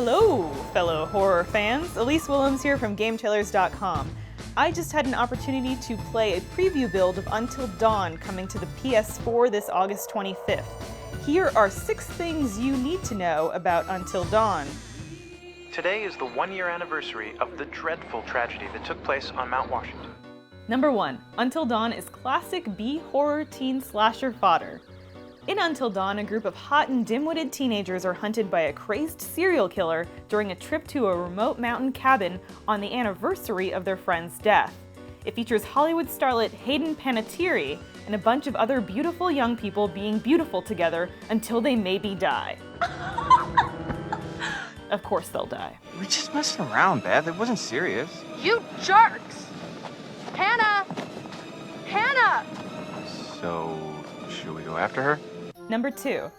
Hello, fellow horror fans. Elise Willems here from GameTrailers.com. I just had an opportunity to play a preview build of Until Dawn coming to the PS4 this August 25th. Here are 6 things you need to know about Until Dawn. Today is the 1-year anniversary of the dreadful tragedy that took place on Mount Washington. Number 1. Until Dawn is classic B-horror teen slasher fodder. In Until Dawn, a group of hot and dim-witted teenagers are hunted by a crazed serial killer during a trip to a remote mountain cabin on the anniversary of their friend's death. It features Hollywood starlet Hayden Panettiere and a bunch of other beautiful young people being beautiful together until they maybe die. Of course they'll die. We're just messing around, Beth. It wasn't serious. You jerks! Hannah! Hannah! So, should we go after her? Number 2.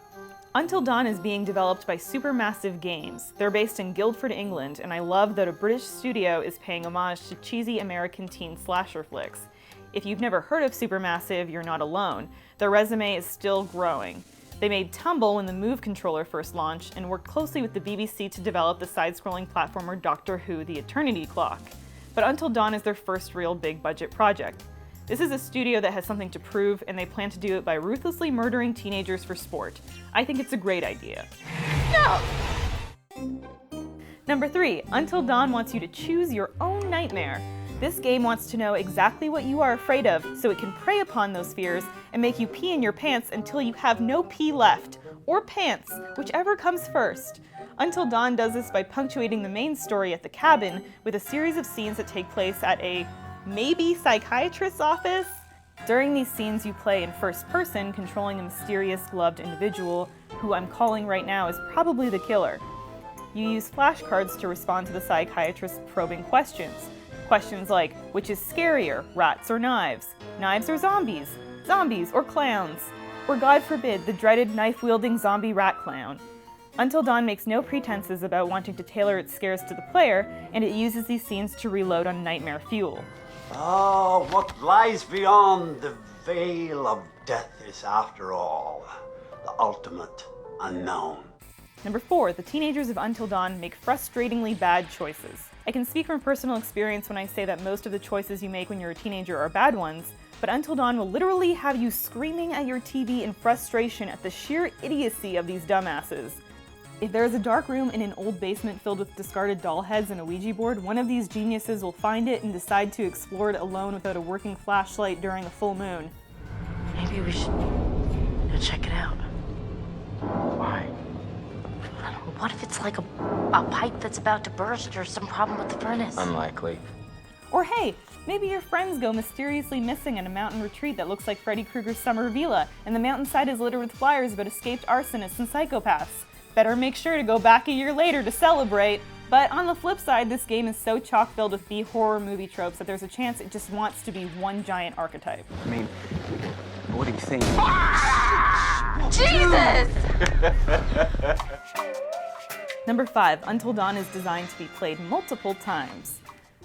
Until Dawn is being developed by Supermassive Games. They're based in Guildford, England, and I love that a British studio is paying homage to cheesy American teen slasher flicks. If you've never heard of Supermassive, you're not alone. Their resume is still growing. They made Tumble when the Move controller first launched, and worked closely with the BBC to develop the side-scrolling platformer Doctor Who: The Eternity Clock. But Until Dawn is their first real big-budget project. This is a studio that has something to prove, and they plan to do it by ruthlessly murdering teenagers for sport. I think it's a great idea. No! Number 3. Until Dawn wants you to choose your own nightmare. This game wants to know exactly what you are afraid of, so it can prey upon those fears and make you pee in your pants until you have no pee left. Or pants, whichever comes first. Until Dawn does this by punctuating the main story at the cabin with a series of scenes that take place at a maybe psychiatrist's office? During these scenes, you play in first person, controlling a mysterious gloved individual, who I'm calling right now is probably the killer. You use flashcards to respond to the psychiatrist's probing questions. Questions like, which is scarier, rats or knives? Knives or zombies? Zombies or clowns? Or God forbid, the dreaded knife-wielding zombie rat clown. Until Dawn makes no pretenses about wanting to tailor its scares to the player, and it uses these scenes to reload on nightmare fuel. Oh, what lies beyond the veil of death is, after all, the ultimate unknown. Number 4, the teenagers of Until Dawn make frustratingly bad choices. I can speak from personal experience when I say that most of the choices you make when you're a teenager are bad ones, but Until Dawn will literally have you screaming at your TV in frustration at the sheer idiocy of these dumbasses. If there is a dark room in an old basement filled with discarded doll heads and a Ouija board, one of these geniuses will find it and decide to explore it alone without a working flashlight during a full moon. Maybe we should go check it out. Why? What if it's like a pipe that's about to burst or some problem with the furnace? Unlikely. Or hey, maybe your friends go mysteriously missing at a mountain retreat that looks like Freddy Krueger's summer villa, and the mountainside is littered with flyers about escaped arsonists and psychopaths. Better make sure to go back a year later to celebrate. But on the flip side, this game is so chock-filled with B-horror movie tropes that there's a chance it just wants to be one giant archetype. I mean, what do you think? Jesus! Number 5, Until Dawn is designed to be played multiple times.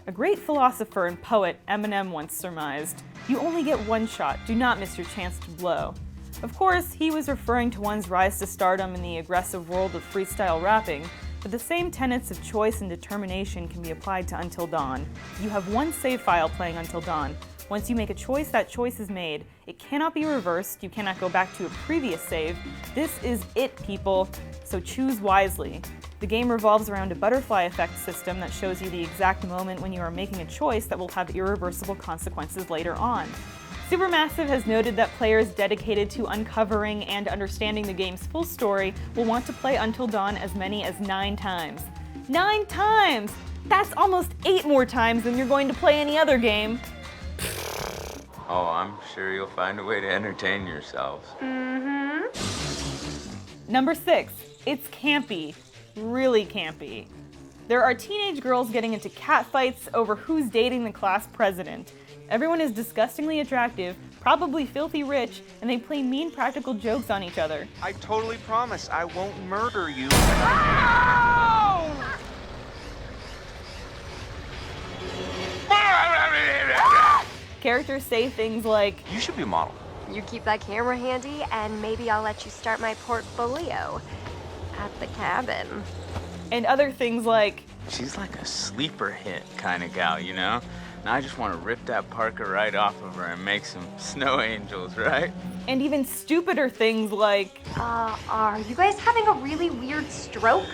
A great philosopher and poet, Eminem, once surmised, "You only get one shot, do not miss your chance to blow." Of course, he was referring to one's rise to stardom in the aggressive world of freestyle rapping, but the same tenets of choice and determination can be applied to Until Dawn. You have one save file playing Until Dawn. Once you make a choice, that choice is made. It cannot be reversed, you cannot go back to a previous save. This is it, people, so choose wisely. The game revolves around a butterfly effect system that shows you the exact moment when you are making a choice that will have irreversible consequences later on. Supermassive has noted that players dedicated to uncovering and understanding the game's full story will want to play Until Dawn as many as 9 times. 9 times! That's almost 8 more times than you're going to play any other game. Oh, I'm sure you'll find a way to entertain yourselves. Number 6, it's campy. Really campy. There are teenage girls getting into catfights over who's dating the class president. Everyone is disgustingly attractive, probably filthy rich, and they play mean practical jokes on each other. I totally promise I won't murder you. Characters say things like, You should be a model. You keep that camera handy, and maybe I'll let you start my portfolio at the cabin. And other things like, She's like a sleeper hit kind of gal, you know? And I just want to rip that Parker right off of her and make some snow angels, right? and even stupider things like Are you guys having a really weird stroke?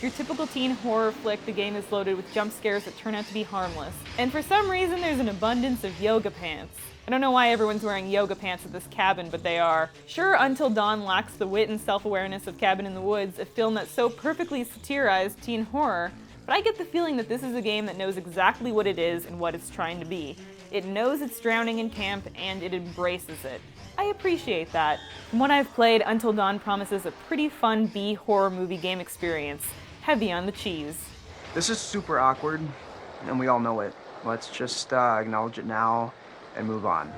your typical teen horror flick, the game is loaded with jump scares that turn out to be harmless. And for some reason, there's an abundance of yoga pants. I don't know why everyone's wearing yoga pants at this cabin, but they are. Sure, Until Dawn lacks the wit and self-awareness of Cabin in the Woods, a film that so perfectly satirized teen horror, but I get the feeling that this is a game that knows exactly what it is and what it's trying to be. It knows it's drowning in camp, and it embraces it. I appreciate that. From what I've played, Until Dawn promises a pretty fun B-horror movie game experience, heavy on the cheese. This is super awkward, and we all know it. Let's just acknowledge it now and move on.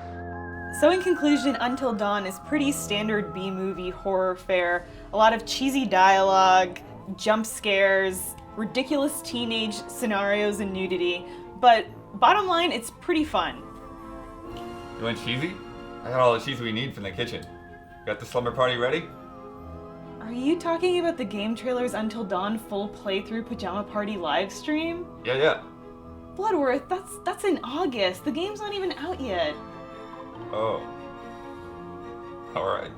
So in conclusion, Until Dawn is pretty standard B-movie horror fare. A lot of cheesy dialogue, jump scares, ridiculous teenage scenarios and nudity, but bottom line, it's pretty fun. You want cheesy? I got all the cheese we need from the kitchen. Got the slumber party ready? Are you talking about the GameTrailers Until Dawn full playthrough pajama party live stream? Yeah. Bloodworth, that's in August. The game's not even out yet. Oh. Alright.